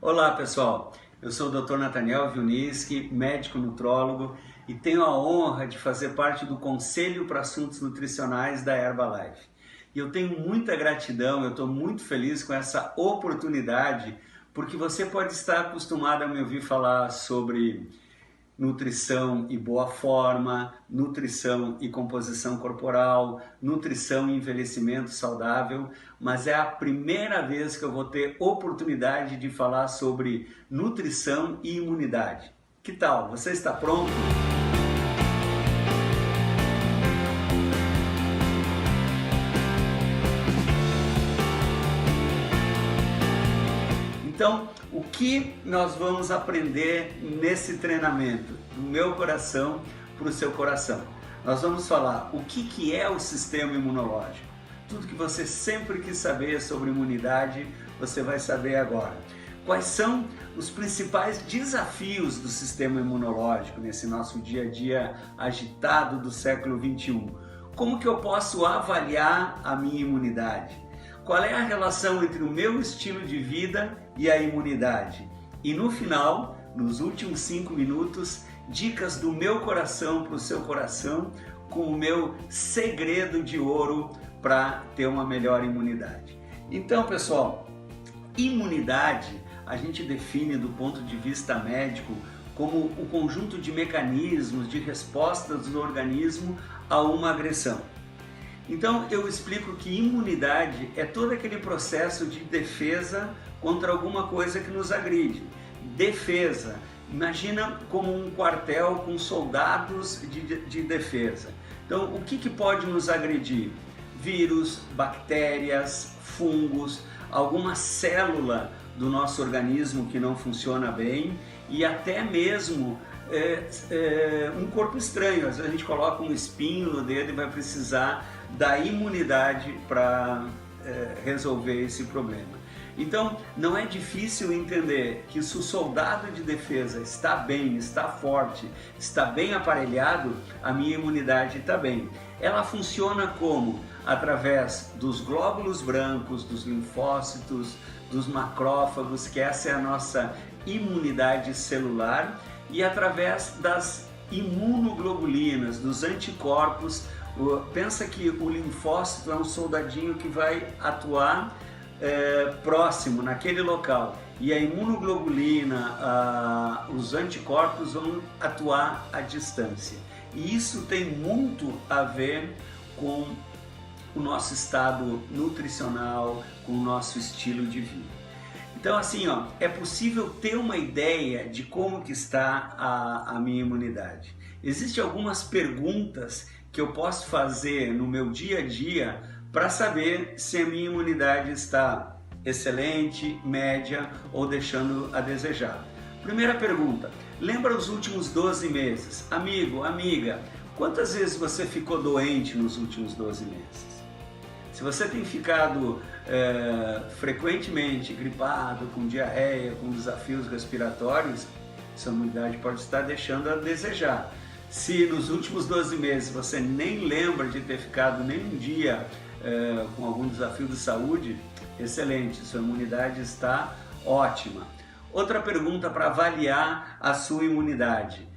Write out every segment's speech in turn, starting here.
Olá pessoal, eu sou o Dr. Nathaniel Wilniski, médico nutrólogo e tenho a honra de fazer parte do Conselho para Assuntos Nutricionais da Herbalife. E eu tenho muita gratidão, eu estou muito feliz com essa oportunidade, porque você pode estar acostumado a me ouvir falar sobre nutrição e boa forma, nutrição e composição corporal, nutrição e envelhecimento saudável, mas é a primeira vez que eu vou ter oportunidade de falar sobre nutrição e imunidade. Que tal? Você está pronto? Então, o que nós vamos aprender nesse treinamento, do meu coração para o seu coração? Nós vamos falar o que é o sistema imunológico. Tudo que você sempre quis saber sobre imunidade, você vai saber agora. Quais são os principais desafios do sistema imunológico nesse nosso dia a dia agitado do século XXI? Como que eu posso avaliar a minha imunidade? Qual é a relação entre o meu estilo de vida e a imunidade? E no final, nos últimos 5 minutos, dicas do meu coração para o seu coração, com o meu segredo de ouro para ter uma melhor imunidade. Então, pessoal, imunidade a gente define do ponto de vista médico como o conjunto de mecanismos de respostas do organismo a uma agressão. Então eu explico que imunidade é todo aquele processo de defesa contra alguma coisa que nos agride. Defesa, imagina como um quartel com soldados de defesa. Então o que pode nos agredir? Vírus, bactérias, fungos, alguma célula do nosso organismo que não funciona bem e até mesmo um corpo estranho. Às vezes a gente coloca um espinho no dedo e vai precisar da imunidade para resolver esse problema. Então não é difícil entender que se o soldado de defesa está bem, está forte, está bem aparelhado, a minha imunidade está bem. Ela funciona como? Através dos glóbulos brancos, dos linfócitos, dos macrófagos, que essa é a nossa imunidade celular, e através das imunoglobulinas, dos anticorpos. Pensa que o linfócito é um soldadinho que vai atuar próximo, naquele local, e a imunoglobulina, os anticorpos vão atuar à distância. E isso tem muito a ver com o nosso estado nutricional, com o nosso estilo de vida. Então assim, é possível ter uma ideia de como que está a minha imunidade. Existem algumas perguntas que eu posso fazer no meu dia a dia para saber se a minha imunidade está excelente, média ou deixando a desejar. Primeira pergunta, lembra os últimos 12 meses? Amigo, amiga, quantas vezes você ficou doente nos últimos 12 meses? Se você tem ficado frequentemente gripado, com diarreia, com desafios respiratórios, sua imunidade pode estar deixando a desejar. Se nos últimos 12 meses você nem lembra de ter ficado nem um dia com algum desafio de saúde, excelente, sua imunidade está ótima. Outra pergunta para avaliar a sua imunidade.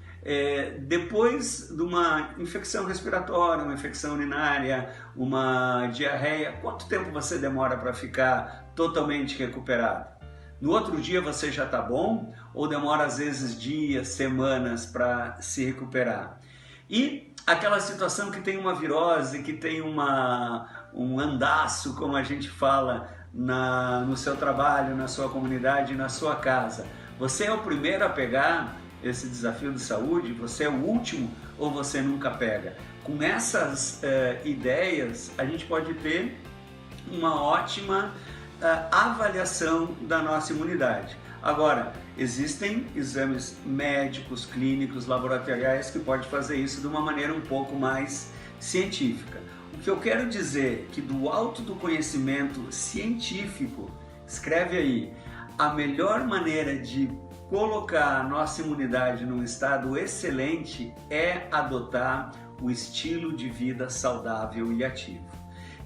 Depois de uma infecção respiratória, uma infecção urinária, uma diarreia, quanto tempo você demora para ficar totalmente recuperado? No outro dia você já está bom ou demora às vezes dias, semanas para se recuperar? E aquela situação que tem uma virose, que tem um andaço, como a gente fala, no seu trabalho, na sua comunidade, na sua casa. Você é o primeiro a pegar esse desafio de saúde? Você é o último ou você nunca pega? Com essas ideias, a gente pode ter uma ótima avaliação da nossa imunidade. Agora, existem exames médicos, clínicos, laboratoriais que podem fazer isso de uma maneira um pouco mais científica. O que eu quero dizer é que do alto do conhecimento científico, escreve aí, a melhor maneira de colocar a nossa imunidade num estado excelente é adotar o estilo de vida saudável e ativo.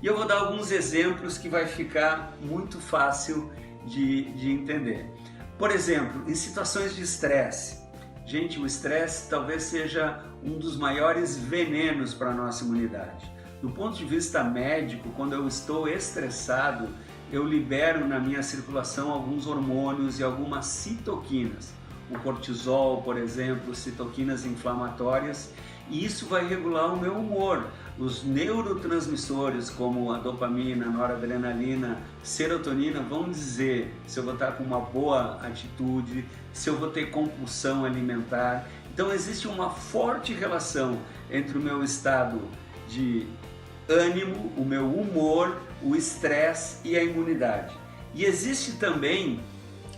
E eu vou dar alguns exemplos que vai ficar muito fácil de entender. Por exemplo, em situações de estresse. Gente, o estresse talvez seja um dos maiores venenos para a nossa imunidade. Do ponto de vista médico, quando eu estou estressado, eu libero na minha circulação alguns hormônios e algumas citoquinas. O cortisol, por exemplo, citoquinas inflamatórias, e isso vai regular o meu humor. Os neurotransmissores como a dopamina, a noradrenalina, serotonina vão dizer se eu vou estar com uma boa atitude, se eu vou ter compulsão alimentar. Então existe uma forte relação entre o meu estado de ânimo, o meu humor, o estresse e a imunidade. E existe também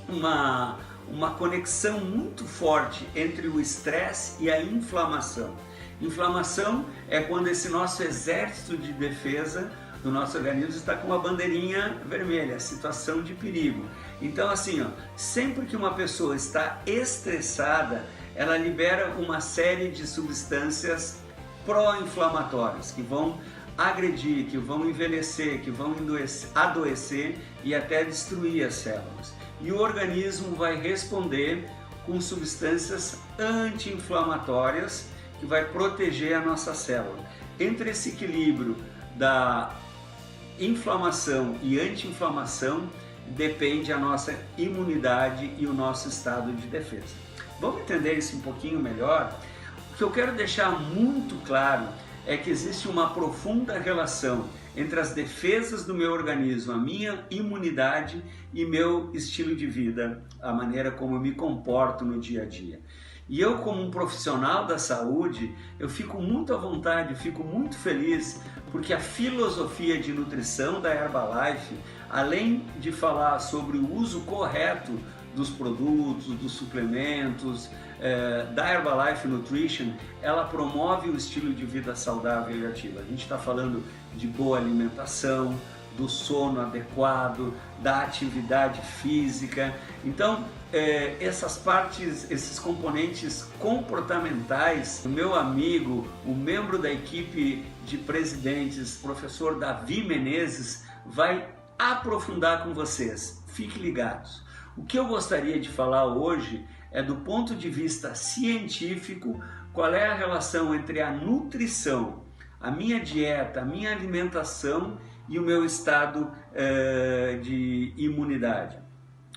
uma conexão muito forte entre o estresse e a inflamação. Inflamação é quando esse nosso exército de defesa do nosso organismo está com uma bandeirinha vermelha, situação de perigo. Então assim, sempre que uma pessoa está estressada, ela libera uma série de substâncias pró-inflamatórias que vão agredir, que vão envelhecer, que vão adoecer e até destruir as células. E o organismo vai responder com substâncias anti-inflamatórias que vai proteger a nossa célula. Entre esse equilíbrio da inflamação e anti-inflamação depende a nossa imunidade e o nosso estado de defesa. Vamos entender isso um pouquinho melhor? O que eu quero deixar muito claro é que existe uma profunda relação entre as defesas do meu organismo, a minha imunidade e meu estilo de vida, a maneira como eu me comporto no dia a dia. E eu, como um profissional da saúde, eu fico muito à vontade, fico muito feliz, porque a filosofia de nutrição da Herbalife, além de falar sobre o uso correto dos produtos, dos suplementos, da Herbalife Nutrition, ela promove o estilo de vida saudável e ativo. A gente está falando de boa alimentação, do sono adequado, da atividade física. Então, essas partes, esses componentes comportamentais, o meu amigo, o membro da equipe de presidentes, professor Davi Menezes, vai aprofundar com vocês. Fiquem ligados. O que eu gostaria de falar hoje é do ponto de vista científico, qual é a relação entre a nutrição, a minha dieta, a minha alimentação e o meu estado de imunidade.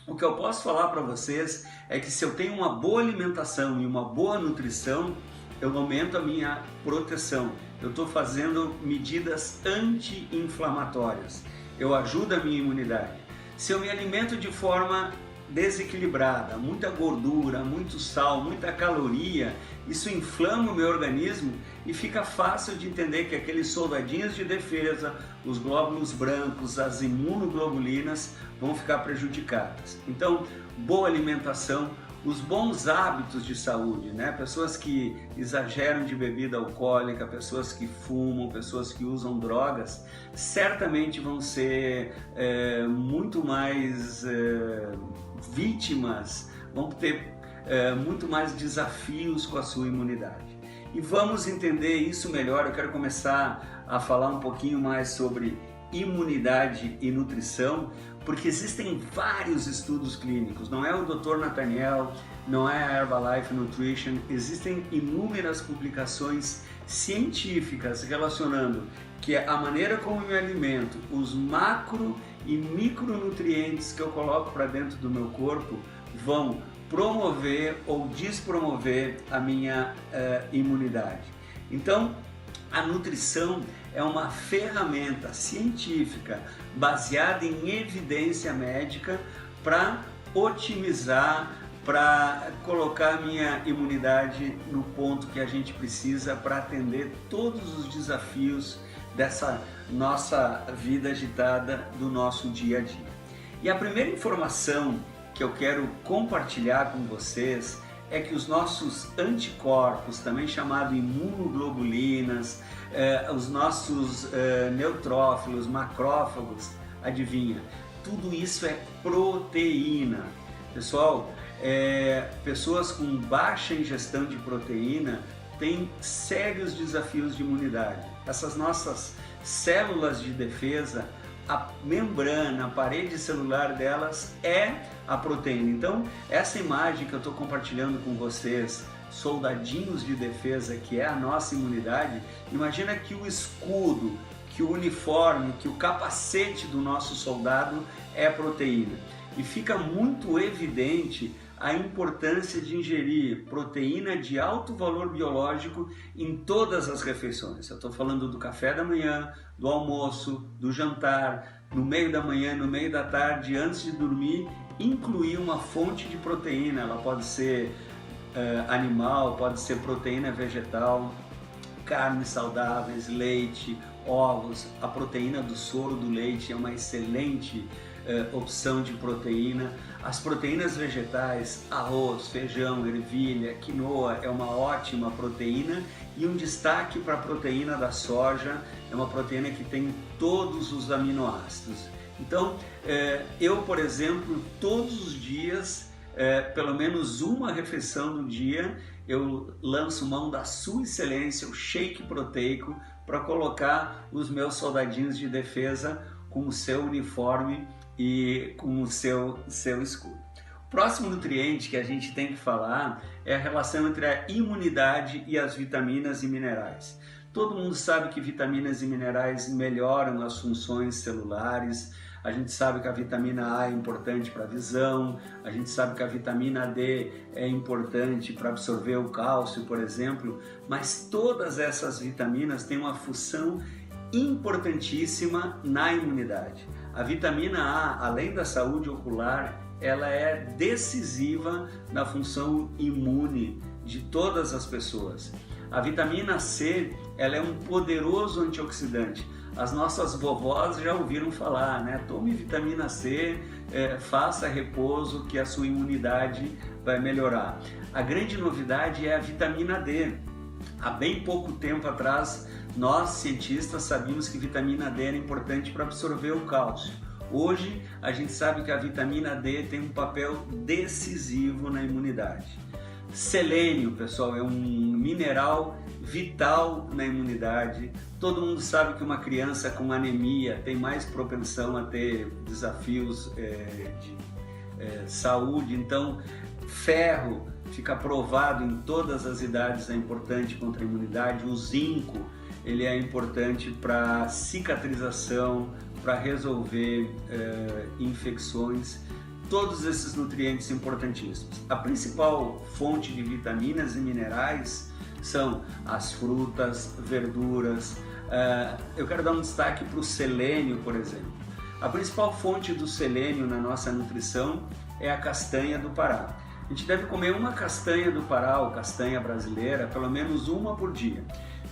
O que eu posso falar para vocês é que se eu tenho uma boa alimentação e uma boa nutrição, eu aumento a minha proteção. Eu estou fazendo medidas anti-inflamatórias. Eu ajudo a minha imunidade. Se eu me alimento de forma desequilibrada, muita gordura, muito sal, muita caloria, isso inflama o meu organismo e fica fácil de entender que aqueles soldadinhos de defesa, os glóbulos brancos, as imunoglobulinas vão ficar prejudicadas. Então, boa alimentação, os bons hábitos de saúde, né? Pessoas que exageram de bebida alcoólica, pessoas que fumam, pessoas que usam drogas, certamente vão ser muito mais vítimas, vão ter muito mais desafios com a sua imunidade. E vamos entender isso melhor. Eu quero começar a falar um pouquinho mais sobre imunidade e nutrição, porque existem vários estudos clínicos, não é o Dr. Nathaniel, não é a Herbalife Nutrition, existem inúmeras publicações científicas relacionando que a maneira como eu me alimento, os macro e micronutrientes que eu coloco para dentro do meu corpo vão promover ou despromover a minha imunidade. Então, a nutrição é uma ferramenta científica baseada em evidência médica para otimizar, para colocar a minha imunidade no ponto que a gente precisa para atender todos os desafios dessa nossa vida agitada do nosso dia a dia. E a primeira informação que eu quero compartilhar com vocês é que os nossos anticorpos, também chamado imunoglobulinas, os nossos neutrófilos, macrófagos, adivinha? Tudo isso é proteína. Pessoal, pessoas com baixa ingestão de proteína têm sérios desafios de imunidade. Essas nossas células de defesa a membrana, a parede celular delas é a proteína. Então, essa imagem que eu estou compartilhando com vocês, soldadinhos de defesa, que é a nossa imunidade, imagina que o escudo, que o uniforme, que o capacete do nosso soldado é proteína. E fica muito evidente a importância de ingerir proteína de alto valor biológico em todas as refeições. Eu estou falando do café da manhã, do almoço, do jantar, no meio da manhã, no meio da tarde, antes de dormir, incluir uma fonte de proteína. Ela pode ser animal, pode ser proteína vegetal, carnes saudáveis, leite, ovos. A proteína do soro do leite é uma excelente opção de proteína. As proteínas vegetais, arroz, feijão, ervilha, quinoa é uma ótima proteína, e um destaque para a proteína da soja, é uma proteína que tem todos os aminoácidos. Então, eu, por exemplo, todos os dias, pelo menos uma refeição no dia, eu lanço mão da sua excelência, o shake proteico, para colocar os meus soldadinhos de defesa com o seu uniforme e com o seu escudo. O próximo nutriente que a gente tem que falar é a relação entre a imunidade e as vitaminas e minerais. Todo mundo sabe que vitaminas e minerais melhoram as funções celulares. A gente sabe que a vitamina A é importante para a visão, a gente sabe que a vitamina D é importante para absorver o cálcio, por exemplo, mas todas essas vitaminas têm uma função importantíssima na imunidade. A vitamina A, além da saúde ocular, ela é decisiva na função imune de todas as pessoas. A vitamina C, ela é um poderoso antioxidante. As nossas vovós já ouviram falar, né? Tome vitamina C, faça repouso que a sua imunidade vai melhorar. A grande novidade é a vitamina D. Há bem pouco tempo atrás, nós cientistas sabíamos que vitamina D era importante para absorver o cálcio. Hoje, a gente sabe que a vitamina D tem um papel decisivo na imunidade. Selênio, pessoal, é um mineral vital na imunidade. Todo mundo sabe que uma criança com anemia tem mais propensão a ter desafios de saúde. Então, ferro fica provado em todas as idades, é importante contra a imunidade. O zinco, ele é importante para cicatrização, para resolver infecções. Todos esses nutrientes importantíssimos. A principal fonte de vitaminas e minerais são as frutas, verduras. Eu quero dar um destaque para o selênio, por exemplo. A principal fonte do selênio na nossa nutrição é a castanha do Pará. A gente deve comer uma castanha do Pará, ou castanha brasileira, pelo menos uma por dia.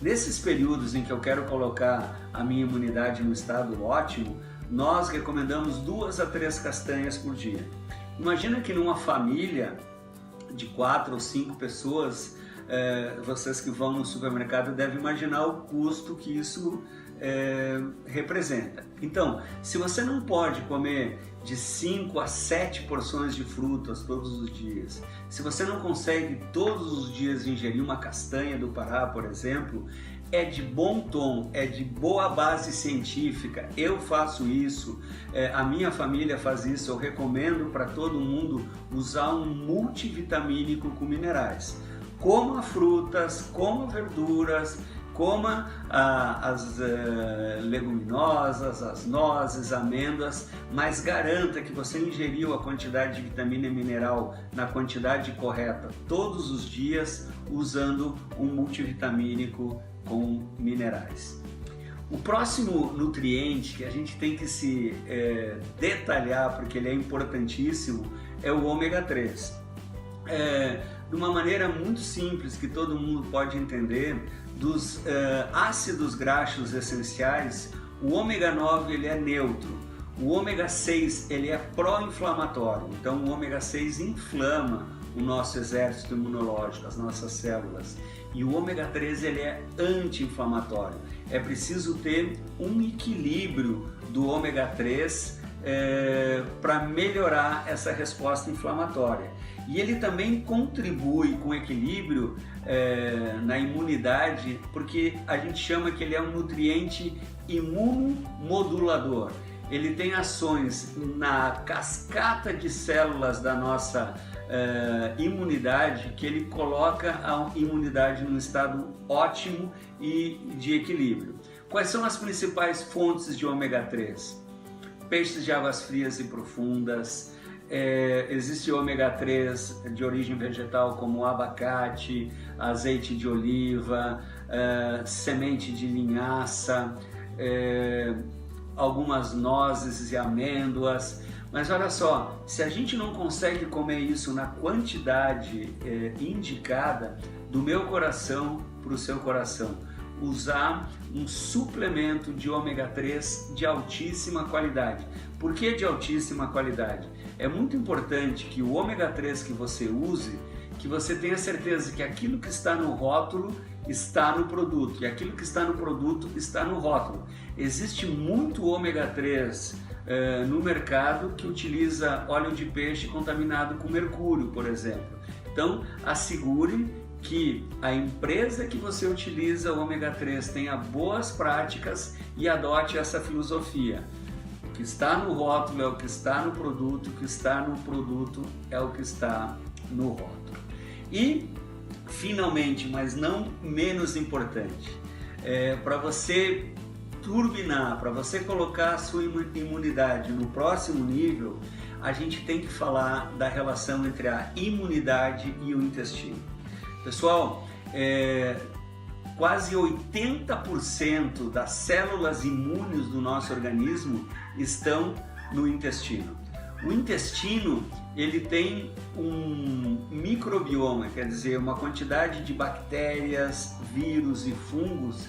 Nesses períodos em que eu quero colocar a minha imunidade no estado ótimo, nós recomendamos 2 a 3 castanhas por dia. Imagina que numa família de 4 ou 5 pessoas, vocês que vão no supermercado devem imaginar o custo que isso representa. Então, se você não pode comer de 5 a 7 porções de frutas todos os dias, se você não consegue todos os dias ingerir uma castanha do Pará, por exemplo, é de bom tom, é de boa base científica. Eu faço isso, a minha família faz isso. Eu recomendo para todo mundo usar um multivitamínico com minerais. Coma frutas, coma verduras, coma as leguminosas, as nozes, amêndoas, mas garanta que você ingeriu a quantidade de vitamina e mineral na quantidade correta todos os dias, usando um multivitamínico com minerais. O próximo nutriente que a gente tem que se detalhar, porque ele é importantíssimo, é o ômega 3. De uma maneira muito simples que todo mundo pode entender, dos ácidos graxos essenciais, o ômega 9 ele é neutro, o ômega 6 ele é pró-inflamatório, então o ômega 6 inflama o nosso exército imunológico, as nossas células, e o ômega 3 ele é anti-inflamatório. É preciso ter um equilíbrio do ômega 3 para melhorar essa resposta inflamatória. E ele também contribui com equilíbrio na imunidade, porque a gente chama que ele é um nutriente imunomodulador. ele tem ações na cascata de células da nossa imunidade, que ele coloca a imunidade num estado ótimo e de equilíbrio. Quais são as principais fontes de ômega 3? Peixes de águas frias e profundas, existe ômega 3 de origem vegetal como o abacate, azeite de oliva, semente de linhaça, algumas nozes e amêndoas. Mas olha só, se a gente não consegue comer isso na quantidade indicada, do meu coração para o seu coração, usar um suplemento de ômega 3 de altíssima qualidade. Por que de altíssima qualidade? É muito importante que o ômega 3 que você use, que você tenha certeza que aquilo que está no rótulo está no produto, e aquilo que está no produto está no rótulo. Existe muito ômega 3 no mercado que utiliza óleo de peixe contaminado com mercúrio, por exemplo. Então, assegure que a empresa que você utiliza o ômega 3 tenha boas práticas e adote essa filosofia. O que está no rótulo é o que está no produto, o que está no produto é o que está no rótulo. E, finalmente, mas não menos importante, para você turbinar, para você colocar a sua imunidade no próximo nível, a gente tem que falar da relação entre a imunidade e o intestino. Pessoal, quase 80% das células imunes do nosso organismo estão no intestino. O intestino, ele tem um microbioma, quer dizer, uma quantidade de bactérias, vírus e fungos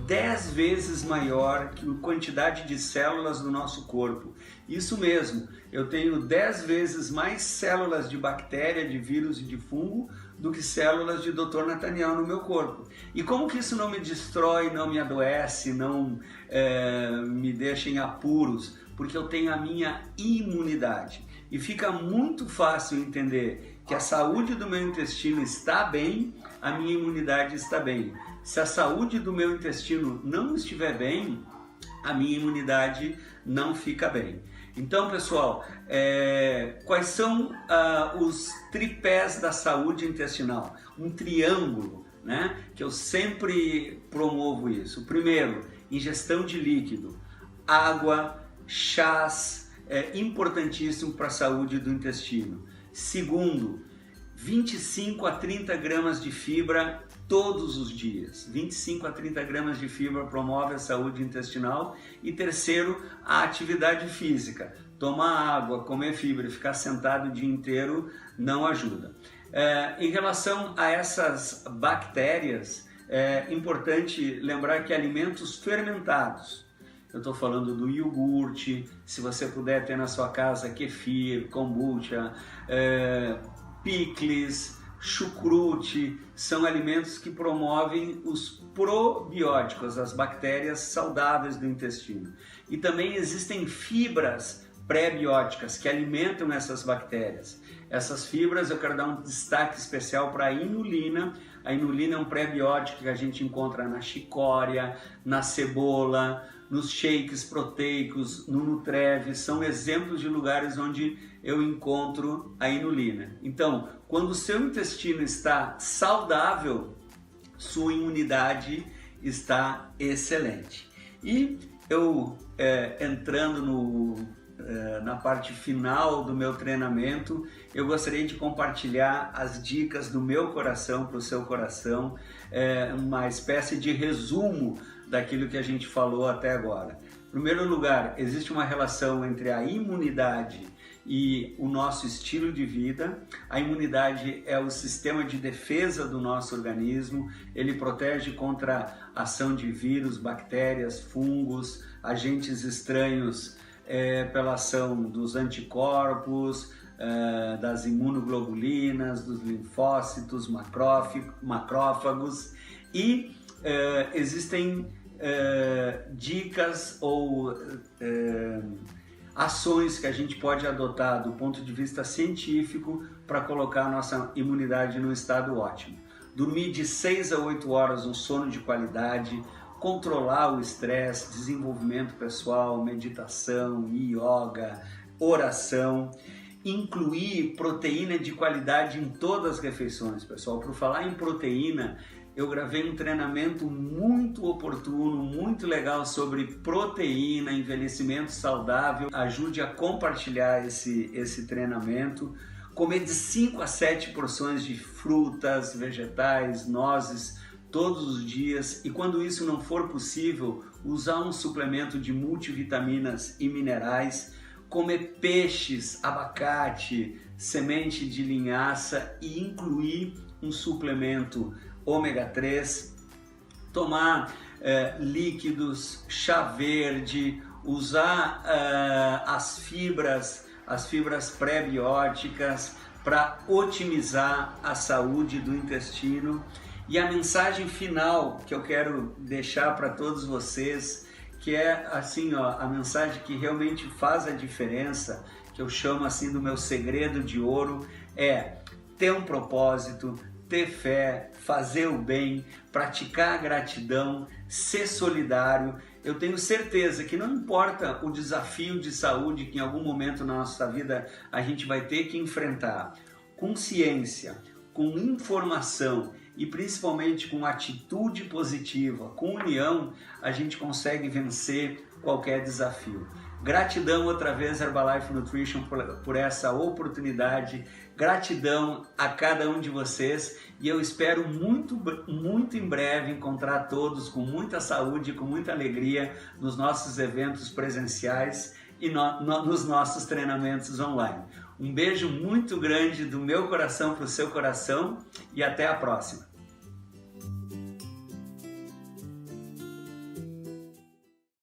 10 vezes maior que a quantidade de células do nosso corpo. Isso mesmo, eu tenho 10 vezes mais células de bactéria, de vírus e de fungo do que células de Dr. Nathaniel no meu corpo. E como que isso não me destrói, não me adoece, não me deixa em apuros? Porque eu tenho a minha imunidade. E fica muito fácil entender que a saúde do meu intestino está bem, a minha imunidade está bem. Se a saúde do meu intestino não estiver bem, a minha imunidade não fica bem. Então, pessoal, quais são os tripés da saúde intestinal? Um triângulo, né? Que eu sempre promovo isso. Primeiro, ingestão de líquido, água, chás, importantíssimo para a saúde do intestino. Segundo, 25 a 30 gramas de fibra todos os dias. 25 a 30 gramas de fibra promove a saúde intestinal. E terceiro, a atividade física. Tomar água, comer fibra e ficar sentado o dia inteiro não ajuda. Em relação a essas bactérias, é importante lembrar que alimentos fermentados, eu estou falando do iogurte, se você puder ter na sua casa kefir, kombucha, picles, chucrute, são alimentos que promovem os probióticos, as bactérias saudáveis do intestino. E também existem fibras pré-bióticas que alimentam essas bactérias. Essas fibras eu quero dar um destaque especial para a inulina. A inulina é um pré-biótico que a gente encontra na chicória, na cebola, nos shakes proteicos, no Nutreve, são exemplos de lugares onde eu encontro a inulina. Então, quando o seu intestino está saudável, sua imunidade está excelente. E eu, entrando na parte final do meu treinamento, eu gostaria de compartilhar as dicas do meu coração para o seu coração, uma espécie de resumo daquilo que a gente falou até agora. Em primeiro lugar, existe uma relação entre a imunidade e o nosso estilo de vida. A imunidade é o sistema de defesa do nosso organismo, ele protege contra a ação de vírus, bactérias, fungos, agentes estranhos, pela ação dos anticorpos, das imunoglobulinas, dos linfócitos, macrófagos, e existem dicas ou ações que a gente pode adotar do ponto de vista científico para colocar a nossa imunidade num estado ótimo. Dormir de 6 a 8 horas, um sono de qualidade, controlar o estresse, desenvolvimento pessoal, meditação, yoga, oração, incluir proteína de qualidade em todas as refeições, pessoal. Por falar em proteína, eu gravei um treinamento muito oportuno, muito legal sobre proteína, envelhecimento saudável. Ajude a compartilhar esse treinamento. Comer de 5 a 7 porções de frutas, vegetais, nozes todos os dias, e quando isso não for possível, usar um suplemento de multivitaminas e minerais, comer peixes, abacate, semente de linhaça e incluir um suplemento ômega 3, tomar líquidos, chá verde, usar as fibras pré-bióticas para otimizar a saúde do intestino. E a mensagem final que eu quero deixar para todos vocês, que é assim, a mensagem que realmente faz a diferença, que eu chamo assim do meu segredo de ouro, é ter um propósito, ter fé, fazer o bem, praticar a gratidão, ser solidário. Eu tenho certeza que não importa o desafio de saúde que em algum momento na nossa vida a gente vai ter que enfrentar, com ciência, com informação e principalmente com atitude positiva, com união, a gente consegue vencer qualquer desafio. Gratidão outra vez, Herbalife Nutrition, por essa oportunidade. Gratidão a cada um de vocês e eu espero muito em breve encontrar todos com muita saúde e com muita alegria nos nossos eventos presenciais e nos nossos treinamentos online. Um beijo muito grande do meu coração para o seu coração e até a próxima.